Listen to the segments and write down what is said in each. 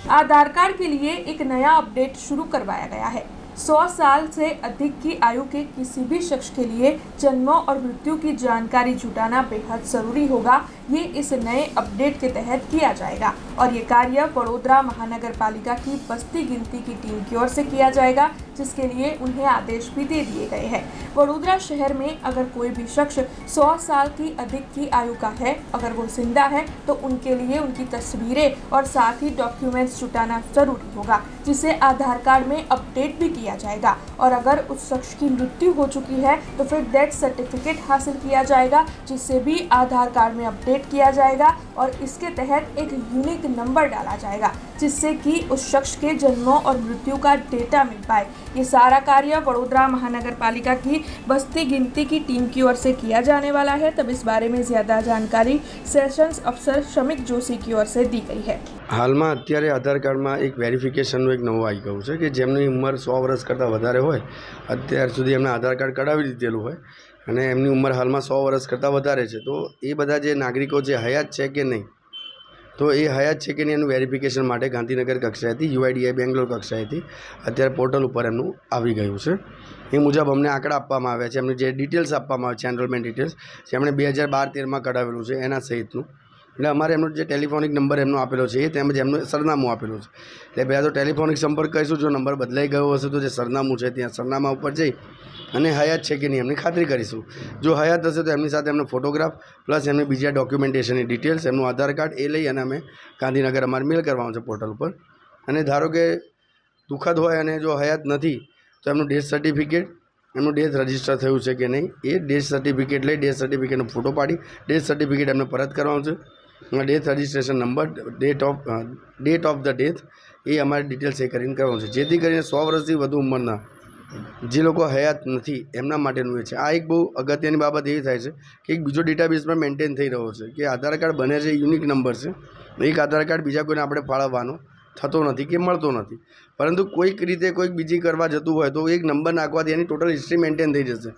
आधार card के लिए एक नया अपडेट शुरू करवाया गया है। 100 साल से अधिक की आयु के किसी भी शख्स के लिए जन्म और मृत्यु की जानकारी जुटाना बेहद जरूरी होगा। ये इस नए अपडेट के तहत किया जाएगा और ये कार्य वडोदरा महानगर पालिका की बस्ती गिनती की टीम की ओर से किया जाएगा, जिसके लिए उन्हें आदेश भी दे दिए गए हैं। वडोदरा शहर में अगर कोई भी शख्स 100 साल की अधिक की आयु का है, अगर वो जिंदा है, तो उनके लिए उनकी तस्वीरें और साथ ही डॉक्यूमेंट्स जुटाना जरूरी होगा, जिसे आधार कार्ड में अपडेट भी किया जाएगा। और अगर उस शख्स की मृत्यु हो चुकी है तो फिर डेथ सर्टिफिकेट हासिल किया जाएगा, जिससे भी आधार कार्ड में अपडेट किया जाएगा और इसके तहत एक यूनिक नंबर डाला जाएगा, जिससे कि उस शख्स के जन्म और मृत्यु का डेटा मिल पाए। ये सारा कार्य वडोदरा महानगर पालिका की बस्ती गिनती की टीम की ओर से किया जाने वाला है। तब इस बारे में ज्यादा जानकारी सेशंस अफसर शमिक जोशी की ओर से दी गई है। हाल में अत्यारे आधार कार्ड में एक वेरिफिकेशन एक नवुं आई गयुं छे कि जेमनी उमर 100 वर्ष करता वधारे होय, अत्यार सुधी एमने आधार कार्ड कढावी दीधेलुं होय अने एमनी उमर हाल में 100 वर्ष करता वधारे छे, तो ए बधा जे नागरिको जे हयात छे के नहीं, तो ये हयात है कि नहीं एनु वेरिफिकेशन माटे गांधीनगर कक्षाएथी UIDAI बेंगलोर कक्षाएथी अत्यारे पोर्टल पर एमनुं आवी गयुं छे। ए मुजब अमने आंकड़ा आपवामां आव्या छे, एमने जे डिटेल्स आपवामां आवे छे एनरोलमेंट डिटेल्स जे एमणे 2012-13 में कढावेलुं छे एना सहितनुं, એટલે અમારે એમનો જે ટેલિફોનિક નંબર એમનો આપેલો છે એ તેમજ એમનું સરનામું આપેલું છે। એટલે પહેલાં તો ટેલિફોનિક સંપર્ક કરીશું, જો નંબર બદલાઈ ગયો હશે તો જે સરનામું છે ત્યાં સરનામા ઉપર જઈ અને હયાત છે કે નહીં એમની ખાતરી કરીશું। જો હયાત હશે તો એમની સાથે એમનો ફોટોગ્રાફ પ્લસ એમની બીજા ડોક્યુમેન્ટેશનની ડિટેલ્સ, એમનું આધાર કાર્ડ એ લઈ અને અમે ગાંધીનગર અમારે મેલ કરવાનું છે પોર્ટલ પર। અને ધારો કે દુઃખદ હોય અને જો હયાત નથી તો એમનું ડેથ સર્ટિફિકેટ, એમનું ડેથ રજિસ્ટર થયું છે કે નહીં એ ડેથ સર્ટિફિકેટ લઈ ડેથ સર્ટિફિકેટનો ફોટો પાડી ડેથ સર્ટિફિકેટ એમને પરત કરવાનું છે। Death registration number, date of the death ये अमारी डिटेल्स ए करीने करवानुं छे, जेथी करीने 100 वर्षथी वधु उंमરના જે લોકો હયાત નથી એમના માટેનું એ છે। આ એક બહુ અગત્યની બાબત એવી થાય છે કે એક બીજો ડેટાબેઝમાં મેન્ટેન થઈ રહ્યો છે કે આધાર કાર્ડ બને છે યુનિક નંબર છે, એક આધાર કાર્ડ બીજા કોઈને આપણે ફાળવવાનો થતો નથી કે મળતો નથી, પરંતુ કોઈક રીતે કોઈક બીજી કરવા જતું હોય તો એક નંબર નાખવાથી એની ટોટલ હિસ્ટ્રી મેન્ટેન થઈ જશે।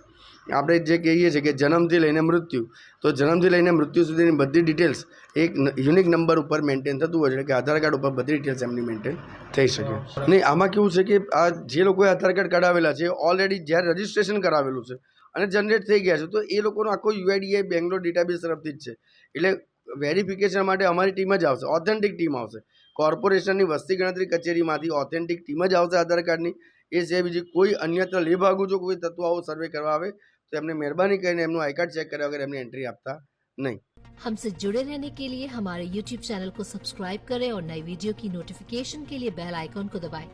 આપણે જે કહીએ છીએ કે જન્મથી લઈને મૃત્યુ, તો જન્મથી લઈને મૃત્યુ સુધીની બધી ડિટેલ્સ એક યુનિક નંબર ઉપર મેન્ટેન થતું હોય છે કે આધાર કાર્ડ ઉપર બધી ડિટેલ્સ એમની મેન્ટેન થઈ શકે। નહીં, આમાં કેવું છે કે આ જે લોકોએ આધાર કાર્ડ કઢાવેલા છે ઓલરેડી જ્યારે રજિસ્ટ્રેશન કરાવેલું છે અને જનરેટ થઈ ગયા છે, તો એ લોકોનો આખો UIDAI બેંગ્લોર ડેટાબેઝ તરફથી જ છે। એટલે વેરિફિકેશન માટે અમારી ટીમ જ આવશે, ઓથેન્ટિક ટીમ આવશે, કોર્પોરેશનની વસ્તી ગણતરી કચેરીમાંથી ઓથેન્ટિક ટીમ જ આવશે આધાર કાર્ડની। એ સિવાય બીજી કોઈ અન્યત્ર લેભાગુ જો કોઈ તત્વ આવો સર્વે કરવા આવે तो हमने मेहरबानी કરીને એમનું आई कार्ड चेक કર્યા વગર એમની एंट्री આપતા नहीं। हमसे जुड़े रहने के लिए हमारे YouTube चैनल को सब्सक्राइब करें और नई वीडियो की नोटिफिकेशन के लिए बेल आइकॉन को दबाएं।